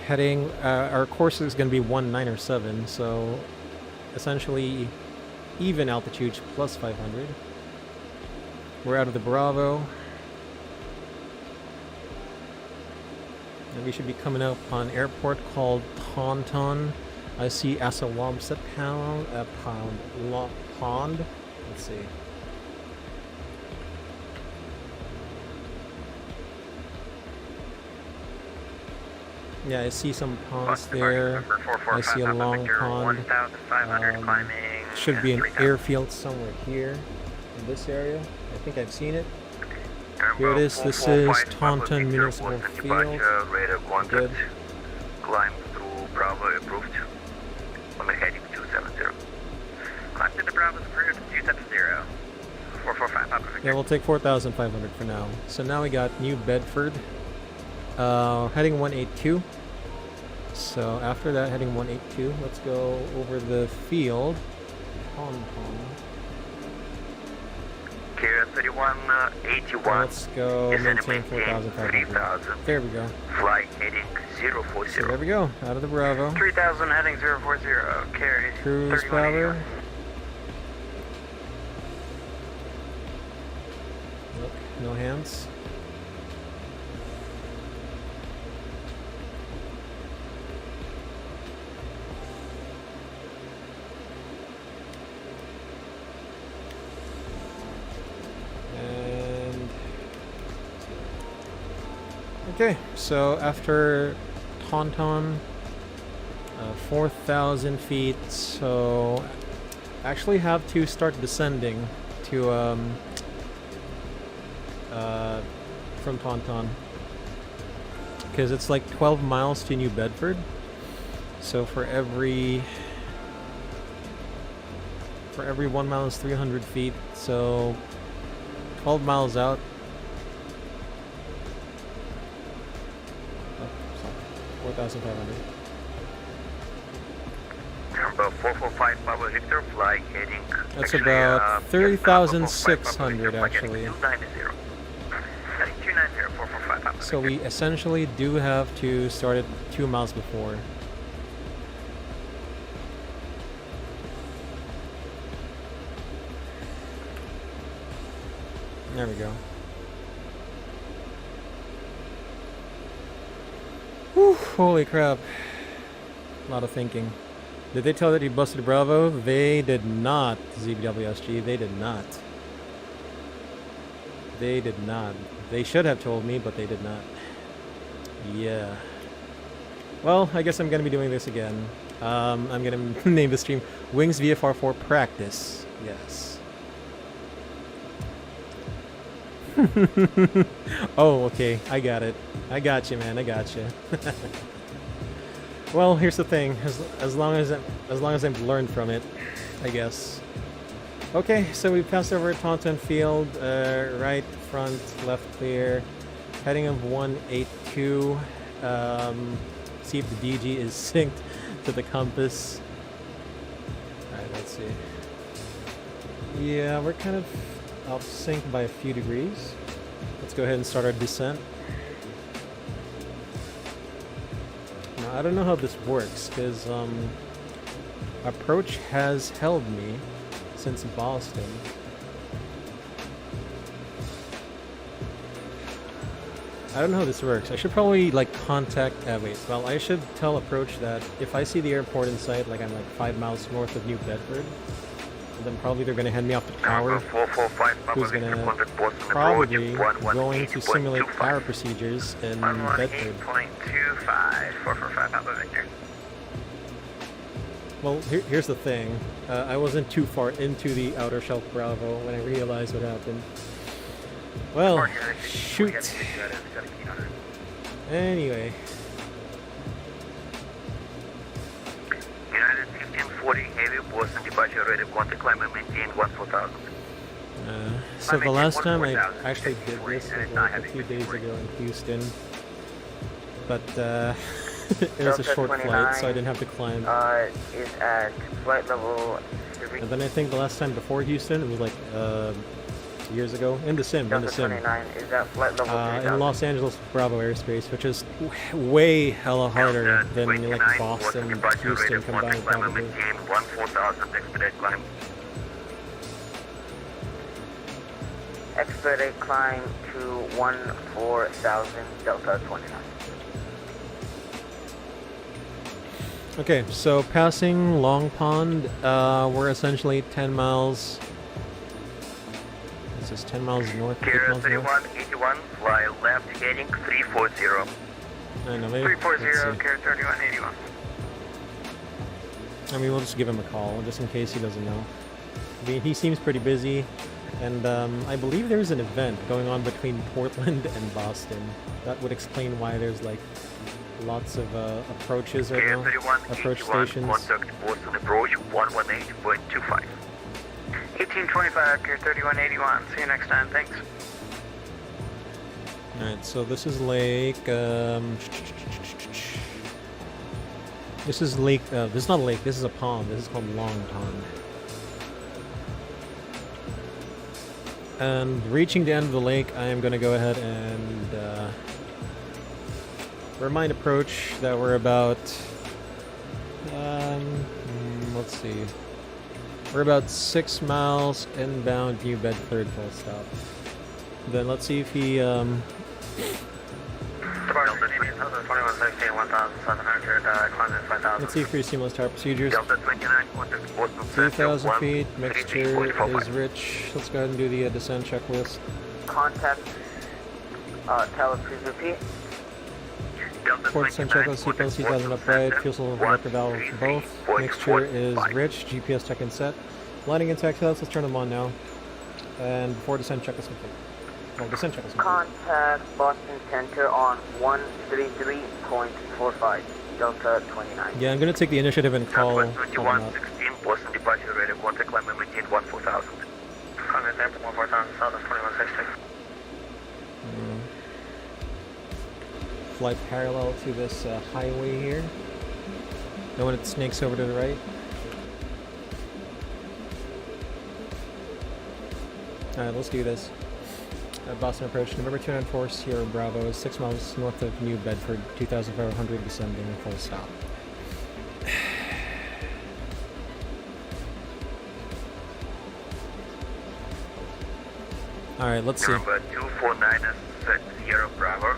heading, our course is going to be 197, so essentially even altitudes plus 500. We're out of the Bravo. And we should be coming up on an airport called Taunton. I see Assawamsett Pond. Let's see. Yeah, I see some ponds there. I see a long pond.
1,500 climbing.
Should be an airfield somewhere here in this area. I think I've seen it. Here it is. This is Taunton Municipal Field. Good.
Climb through Bravo approved. On the heading 270. Climb to the Bravo approved 270. 445 Papa Victor.
Yeah, we'll take 4,500 for now. So now we got New Bedford. Heading 182. So after that, heading 182, let's go over the field.
Carrier 3181.
Let's go maintain 4,500.
3,000.
There we go.
Flight heading 040.
So there we go. Out of the Bravo.
3,000 heading 040. Carry
Cruise power. Look, no hands. Okay, so after Tauntaun, 4,000 feet, so actually have to start descending to from Tauntaun, because it's like 12 miles to New Bedford. So for every 1 mile is 300 feet, so 12 miles out. Oh, sorry, 4,500.
Number 445 Papa Victor, fly heading.
That's about 30,600 actually.
290, 445 Papa
So we essentially do have to start it 2 miles before. There we go. Whew, holy crap. A lot of thinking. Did they tell that he busted Bravo? They did not, ZBWSG. They did not. They did not. They should have told me, but they did not. Yeah. Well, I guess I'm going to be doing this again. I'm going to name the stream Wings VFR 4 Practice. Yes. Oh, okay. I got it. I got you, man. I got you. Well, here's the thing. As long as I've learned from it, I guess. Okay, so we passed over Tauntaun Field. Right, front, left clear. Heading of 182. See if the DG is synced to the compass. Alright, let's see. Yeah, we're kind of off sync by a few degrees. Let's go ahead and start our descent. Now, I don't know how this works, because approach has held me since Boston. I don't know how this works. I should probably like contact. Wait. Well, I should tell approach that if I see the airport in sight, like I'm like 5 miles north of New Bedford, then probably they're gonna hand me off the tower. Who's gonna probably going to simulate power procedures in Bedford.
8.25, 445 Papa Victor.
Well, here's the thing. I wasn't too far into the outer shelf Bravo when I realized what happened. Well, shoot. Anyway.
United 1540, heavy Boston departure ready, contact climb and maintain 14,000.
So the last time I actually did this was like a few days ago in Houston. But it was a short flight, so I didn't have to climb.
Is at flight level 3.
And then I think the last time before Houston, it was like years ago, in the sim,
Delta 29 is at flight level 3.
in Los Angeles Bravo Airspace, which is way hella harder than like Boston, Houston combined probably.
14,000 expedite climb.
Expedite climb to 14,000 Delta 29.
Okay, so passing Long Pond, we're essentially 10 miles. This is 10 miles north.
Carrier 3181, fly left heading 340.
I know, maybe.
340, Carrier 3181.
I mean, we'll just give him a call, just in case he doesn't know. I mean, he seems pretty busy, and I believe there's an event going on between Portland and Boston. That would explain why there's like lots of approaches right now, approach stations.
Contact Boston approach 118.25.
1825, Carrier 3181. See you next time, thanks.
Alright, so this is Lake, this is Lake, this is not a lake, this is a pond. This is called Long Pond. And reaching the end of the lake, I am going to go ahead and remind approach that we're about, let's see, we're about 6 miles inbound New Bedford full stop. Then let's see if he, let's see if he simulates tower procedures. 3,000 feet, mixture is rich. Let's go ahead and do the descent checklist.
Contact, tower, please repeat.
Port descent checklist, seatbelt, seat belt upright, fuel cell connector valve both. Mixture is rich, GPS check and set. Landing and taxi lights, let's turn them on now. And before descent check is complete. Well, descent check is complete.
Contact Boston Center on 133.45, Delta 29.
Yeah, I'm gonna take the initiative and call.
Southwest 2116, Boston departure radio, contact climb and maintain 14000. Contact 14000, Southwest 2166.
Fly parallel to this highway here. Know when it snakes over to the right. Alright, let's do this. Boston approach, November 294, Sierra Bravo, 6 miles north of New Bedford, 2500 descending, full stop. Alright, let's see.
Number 249 set Sierra Bravo,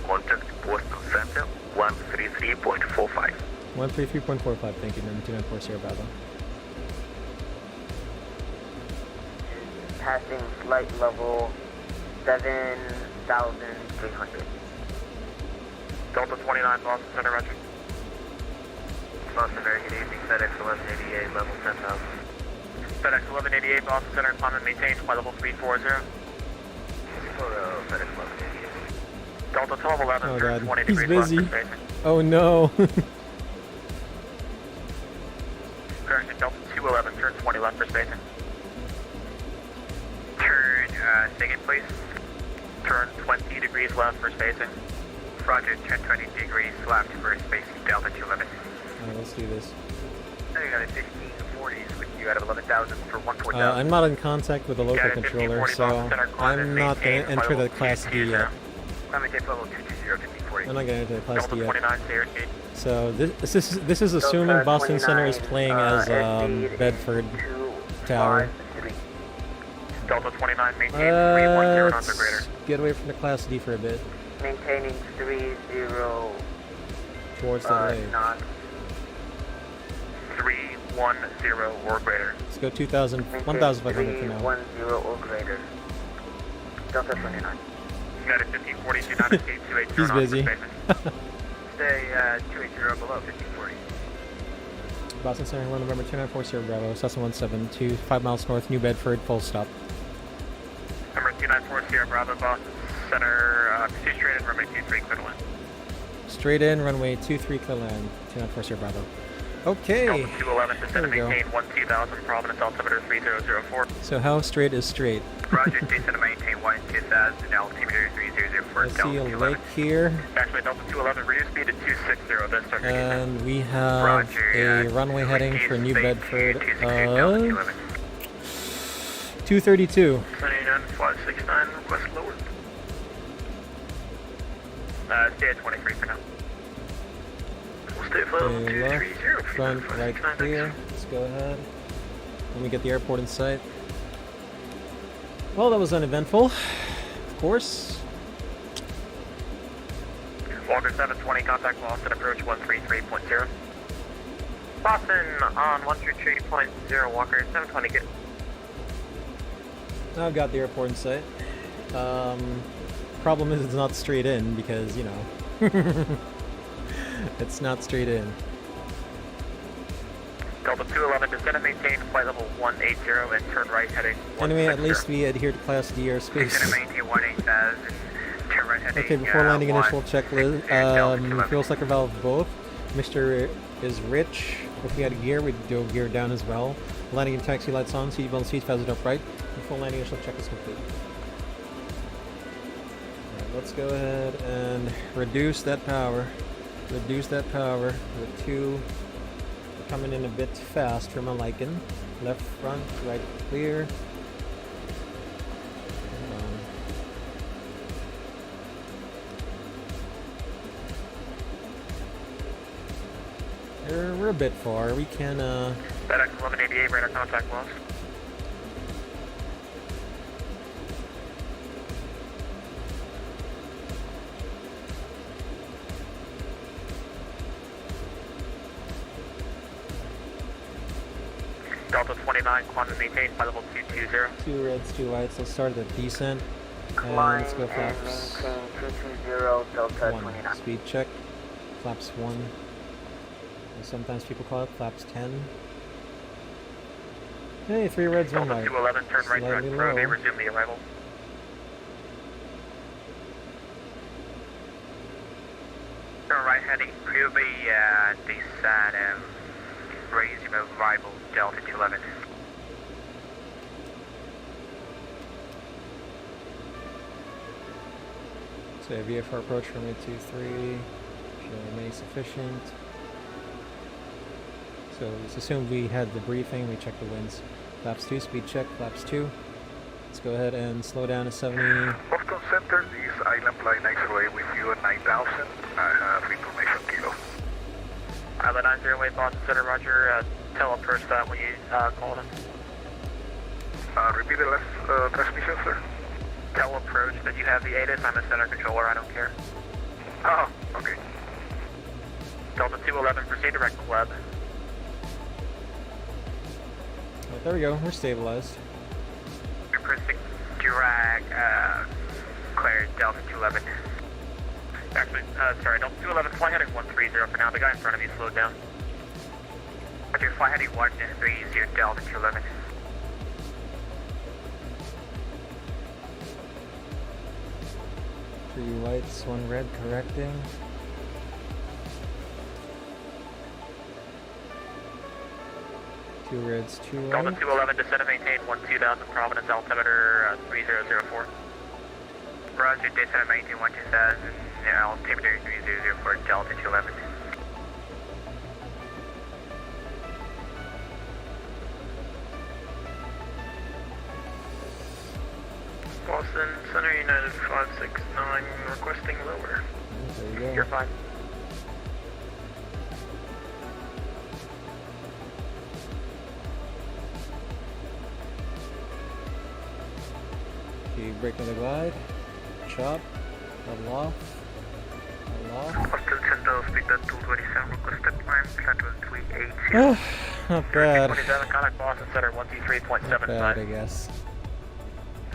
contact Boston Center 133.45.
133.45, thank you, number 294, Sierra Bravo.
Passing flight level 7,300.
Delta 29, Boston Center, roger. Boston, very good evening, FedEx 1188, level 10,000. FedEx 1188, Boston Center, climb and maintain, flight level 340. FedEx 1188. Delta 1211,
Oh
turn
god,
20
he's
degrees
busy.
left for spacing.
Oh no.
Correction, Delta 211, turn 20 left for spacing. Turn, second please. Turn 20 degrees left for spacing. Roger, turn 20 degrees left for spacing, Delta 211.
Alright, let's do this.
Now you got a 1540s with you out of 11,000 for 14,000.
I'm not in contact with the local controller, so I'm not going to enter the Class D yet.
Climate tape level 220, 1540.
I'm not going to enter the Class D
Delta
yet.
29, stay airspeed.
So this is assuming Boston Center is playing as Bedford Tower.
Delta 29, maintain 310 knots or greater.
Let's get away from the Class D for a bit.
Maintaining 30
Towards that lake.
knots.
310 or greater.
Let's go 1,500 for now.
310 or greater. Delta 29.
United 1540, do not escape 280
He's busy.
Stay 280 below 1540.
Boston Center, 1 November 294, Sierra Bravo, Cessna 172, 5 miles north, New Bedford, full stop.
Number 294, Sierra Bravo, Boston Center, proceed straight in, runway 23, clear to land.
Straight in, runway 23, clear land, 294, Sierra Bravo. Okay.
Delta 211, descend and
There we go.
maintain 12,000, Providence altimeter 3004.
So how straight is straight?
Roger, descend and maintain 12,000, altimeter 3004.
I see a lake here,
Actually, Delta 211, reduce speed to 260, this target.
and we have
Roger,
a runway heading for New Bedford
211.
232.
29569, request lower. Stay at 23 for now. We'll stay at level
Okay,
230.
left, front, right clear. Let's go ahead. Let me get the airport in sight. Well, that was uneventful, of course.
Walker 720, contact Boston, approach 133.0. Boston on 133.0, Walker 720, good.
Now I've got the airport in sight. Problem is it's not straight in because, you know, it's not straight in.
Delta 211, descend and maintain flight level 180 and turn right heading 160.
Anyway, at least we adhere to Class D airspace.
Descend and maintain 18,000, turn right heading
Okay, before landing, initial
160,
checklist.
Delta 211.
Fuel cycle valve both. Mixture is rich. If we had gear, we'd do gear down as well. Landing and taxi lights on. Seatbelt seats fastened upright. Before landing, initial check is complete. Alright, let's go ahead and reduce that power. Reduce that power. The two coming in a bit fast for my liking. Left front, right clear. We're a bit far. We can
FedEx 1188, radar contact lost. Delta 29, climb and maintain, flight level 220.
2 reds, 2 whites. Let's start at the descent. And
Climb
let's go
and
flaps.
maintain 220, Delta
1.
29.
Speed check. flaps 1. And sometimes people call it flaps 10. Hey, 3 reds, 1 white.
211, turn right
Slightly
track,
low.
resume the arrival. Turn right heading, QB, descent, resume arrival, Delta 211.
So VFR approach from 823, remain sufficient. So let's assume we had the briefing, we checked the winds. Flaps 2, speed check, flaps 2. Let's go ahead and slow down to 70.
Boston Center, this island flight next away with you at 9,000. I have information kilo.
Island 90 away, Boston Center, roger. Tell approach that when you called him.
Repeat the last transmission, sir.
Tell approach that you have the ATIS. I'm a center controller, I don't care.
Oh, okay.
Delta 211, proceed direct to web.
Right, there we go, we're stabilized.
Proceed drag, clear Delta 211. Actually, sorry, Delta 211, fly heading 130 for now. The guy in front of you slowed down. Roger, fly heading 130 Delta 211.
Three whites, 1 red, correcting. Two reds, 2
Delta
whites.
211, descend and maintain 12000, Providence altimeter 3004. Roger, descend and maintain 12000, altimeter 3004, Delta 211. Boston Center United 569, requesting lower.
There you go.
You're fine.
Okay, brake on the glide. Chop. Level off. Level off.
Boston Center, speed at 227, requested climb, plateau 380.
Oh, not bad.
27, contact Boston Center 123.75.
Not bad, I guess.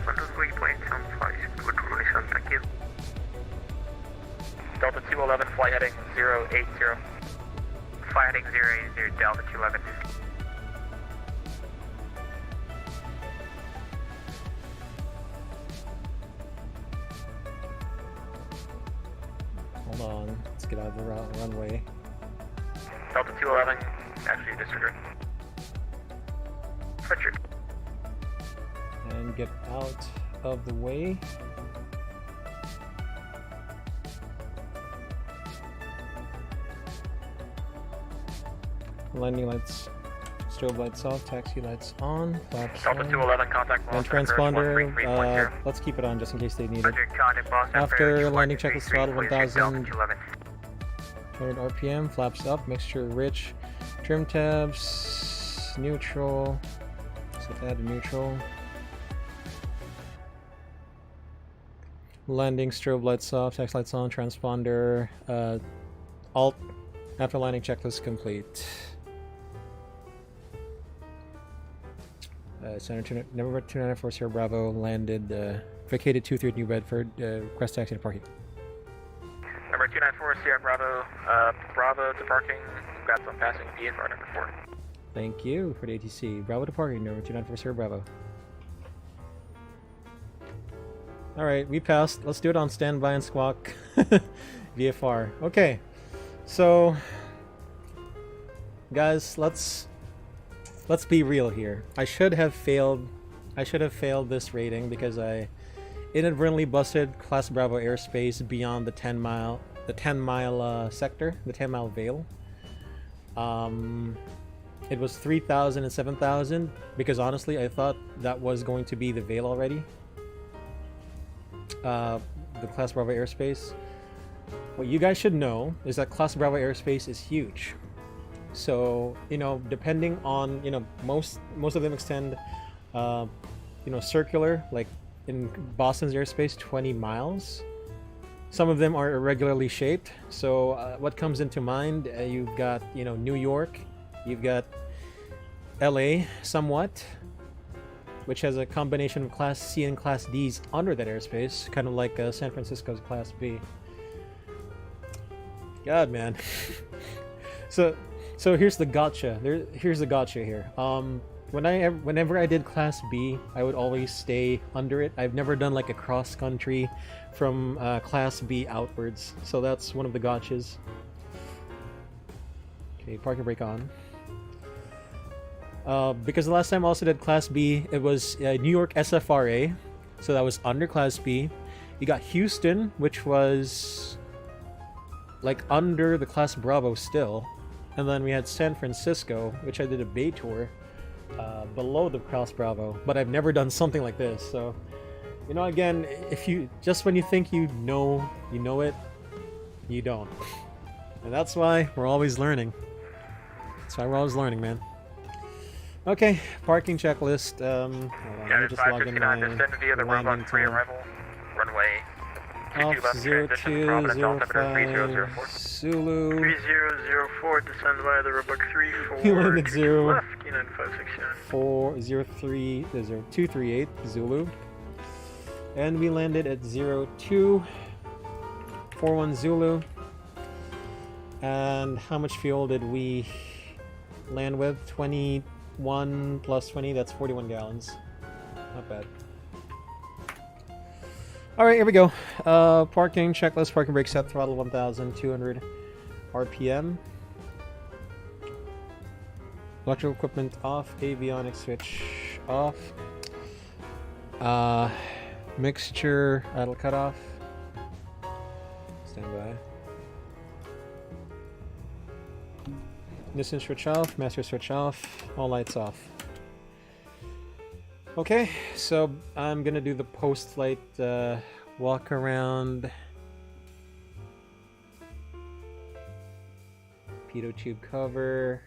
123.75, good relation, thank you. Delta 211, fly heading 080. Fly heading 080, Delta 211.
Hold on. Let's get out of the runway.
Delta 211, actually disregard. Richard.
And get out of the way. Landing lights, strobe lights off, taxi lights on, flaps
Delta
on.
211, contact
And
Boston
transponder, let's keep it on just in case they need it.
Roger, contact Boston
After landing checklist throttle 1000,
211.
200 RPM, flaps up, mixture rich, trim tabs, neutral, so add a neutral. Landing strobe lights off, taxi lights on, transponder, alt, after landing checklist complete. Center November 294 Sierra Bravo landed, vacated 23 New Bedford, request taxi to parking.
Number 294 Sierra Bravo, Bravo to parking, congrats on passing VFR number 4.
Thank you for the ATC. Bravo to parking, number 294 Sierra Bravo. Alright, we passed. Let's do it on standby and squawk. VFR. Okay. So guys, let's be real here. I should have failed this rating because I inadvertently busted Class Bravo airspace beyond the 10 mile sector, the 10 mile veil. It was 3,000 and 7,000 because honestly I thought that was going to be the veil already. The Class Bravo airspace. What you guys should know is that Class Bravo airspace is huge. So, you know, depending on, you know, most of them extend, you know, circular, like in Boston's airspace, 20 miles. Some of them are irregularly shaped. So what comes into mind, you've got, you know, New York, you've got LA somewhat, which has a combination of Class C and Class D's under that airspace, kind of like San Francisco's Class B. God, man. so here's the gotcha. Here's the gotcha here. Whenever I did Class B, I would always stay under it. I've never done like a cross country from Class B outwards, so that's one of the gotchas. Okay, parking brake on. Because the last time I also did Class B, it was New York SFRA, so that was under Class B. You got Houston, which was like under the Class Bravo still, and then we had San Francisco, which I did a bay tour below the Class Bravo, but I've never done something like this. So, you know, again, if you just when you think you know it, you don't, and that's why we're always learning. That's why we're always learning, man. Okay, parking checklist. Hold on, let me just log in my landing time.
Runway
Off 0205 Zulu.
3004, descend via the Roebuck 34.
You landed 0.
Left, United 569.
238 Zulu. And we landed at 0241 Zulu. And how much fuel did we land with? 21 plus 20, that's 41 gallons. Not bad. Alright, here we go. Parking checklist, parking brake set, throttle 1,200 RPM. Electrical equipment off, avionics switch off. Mixture idle cutoff. Stand by. Ignition switch off, master switch off, all lights off. Okay, so I'm gonna do the post-flight walk around. Pitot tube cover.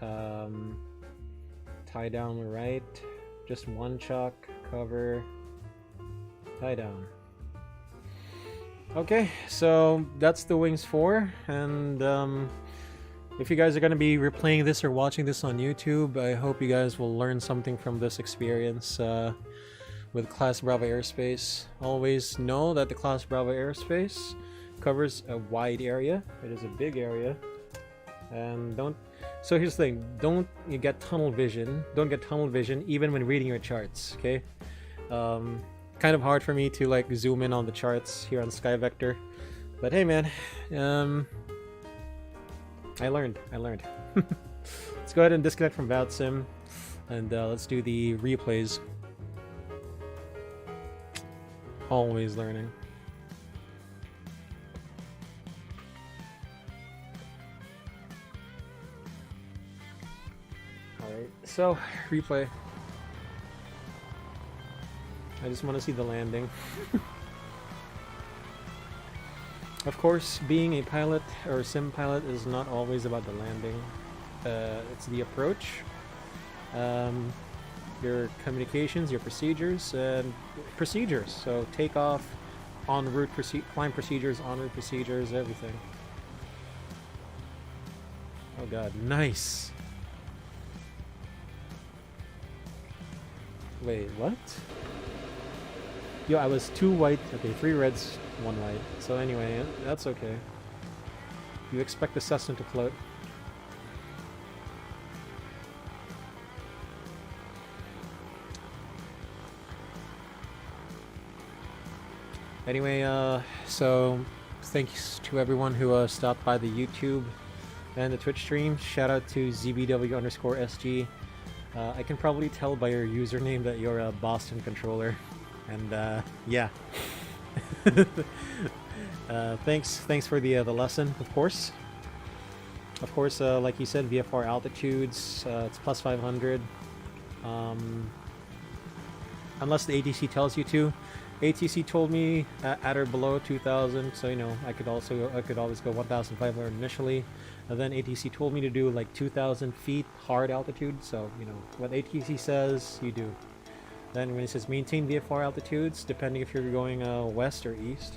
Tie down right. Just one chock cover. Tie down. Okay, so that's the wings for, and if you guys are going to be replaying this or watching this on YouTube, I hope you guys will learn something from this experience with Class Bravo Airspace. Always know that the Class Bravo Airspace covers a wide area. It is a big area. And so here's the thing, don't get tunnel vision even when reading your charts, okay? Kind of hard for me to like zoom in on the charts here on SkyVector. But hey man, I learned. Let's go ahead and disconnect from VATSIM, and let's do the replays. Always learning. Alright, so replay. I just want to see the landing. Of course, being a pilot or sim pilot is not always about the landing. It's the approach, your communications, your procedures, and procedures. So takeoff, en route climb procedures, en route procedures, everything. Oh god, nice. Wait, what? Yo, I was 2 white, okay, 3 reds, 1 white. So anyway, that's okay. You expect the Cessna to float. Anyway, so thanks to everyone who stopped by the YouTube and the Twitch stream. Shout out to ZBW_SG. I can probably tell by your username that you're a Boston controller. And yeah. Thanks for the lesson, of course. Of course, like you said, VFR altitudes, it's plus 500. Unless the ATC tells you to. ATC told me at or below 2,000, so you know I could always go 1,500 initially. And then ATC told me to do like 2,000 feet hard altitude, so you know what ATC says, you do. Then when it says maintain VFR altitudes, depending if you're going west or east.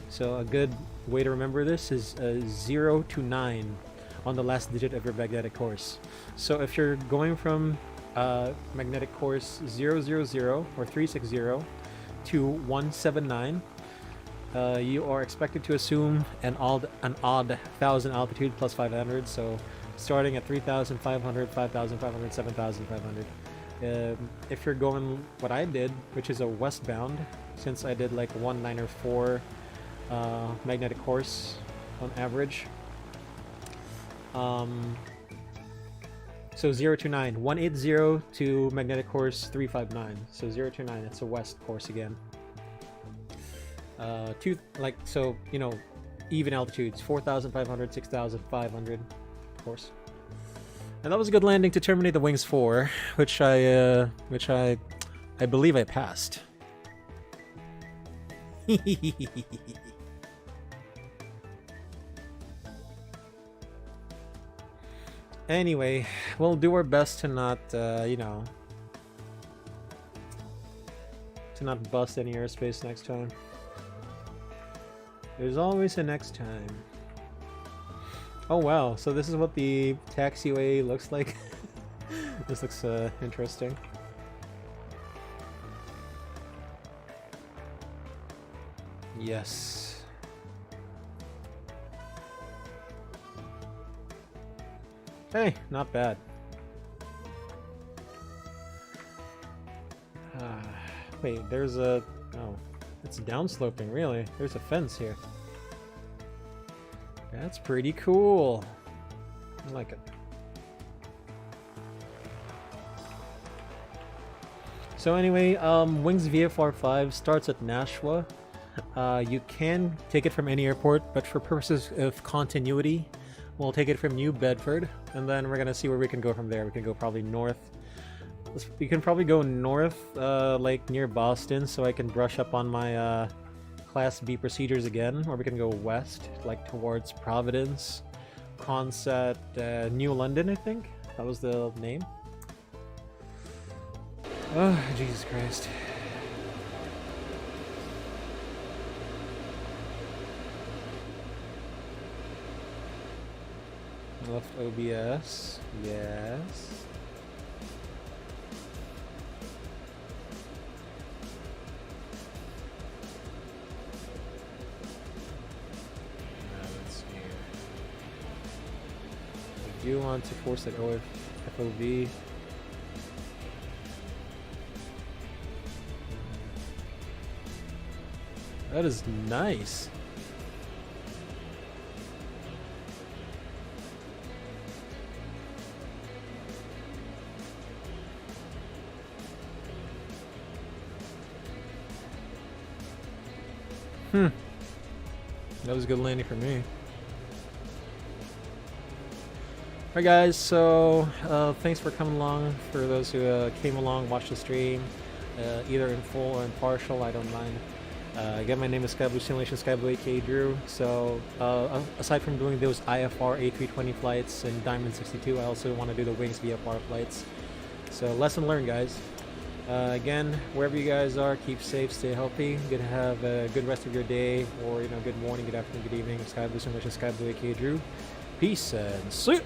So a good way to remember this is 0 to 9 on the last digit of your magnetic course. So if you're going from magnetic course 000 or 360 to 179, you are expected to assume an odd 1,000 altitude plus 500, so starting at 3,500, 5,500, 7,500. If you're going what I did, which is a westbound, since I did like 194 magnetic horse on average. So 0 to 9, 180 to magnetic course 359. So 0 to 9, it's a west course again. So you know, even altitudes 4,500, 6,500, of course. And that was a good landing to terminate the wings 4, which I believe I passed. Anyway, we'll do our best to not, you know, to not bust any airspace next time. There's always a next time. Oh wow, so this is what the taxiway looks like. This looks interesting. Yes. Hey, not bad. Wait, there's a... Oh, it's downsloping, really. There's a fence here. That's pretty cool. I like it. So anyway, Wings VFR 5 starts at Nashua. You can take it from any airport, but for purposes of continuity, we'll take it from New Bedford, and then we're gonna see where we can go from there. We can go probably north. We can probably go north, like near Boston, so I can brush up on my Class B procedures again, or we can go west, like towards Providence, Consett, New London, I think that was the name. Oh, Jesus Christ. Left OBS, yes. Let's see. I do want to force that FOV. That is nice. That was a good landing for me. Alright guys, so thanks for coming along. For those who came along, watched the stream, either in full or in partial, I don't mind. Again, my name is SkyBloo Simulation, SkyBloo aka Drew. So aside from doing those IFR A320 flights and Diamond 62, I also want to do the Wings VFR flights. So lesson learned, guys. Again, wherever you guys are, keep safe, stay healthy, have a good rest of your day, or good morning, good afternoon, good evening. SkyBloo Simulation, SkyBloo aka Drew. Peace and see ya.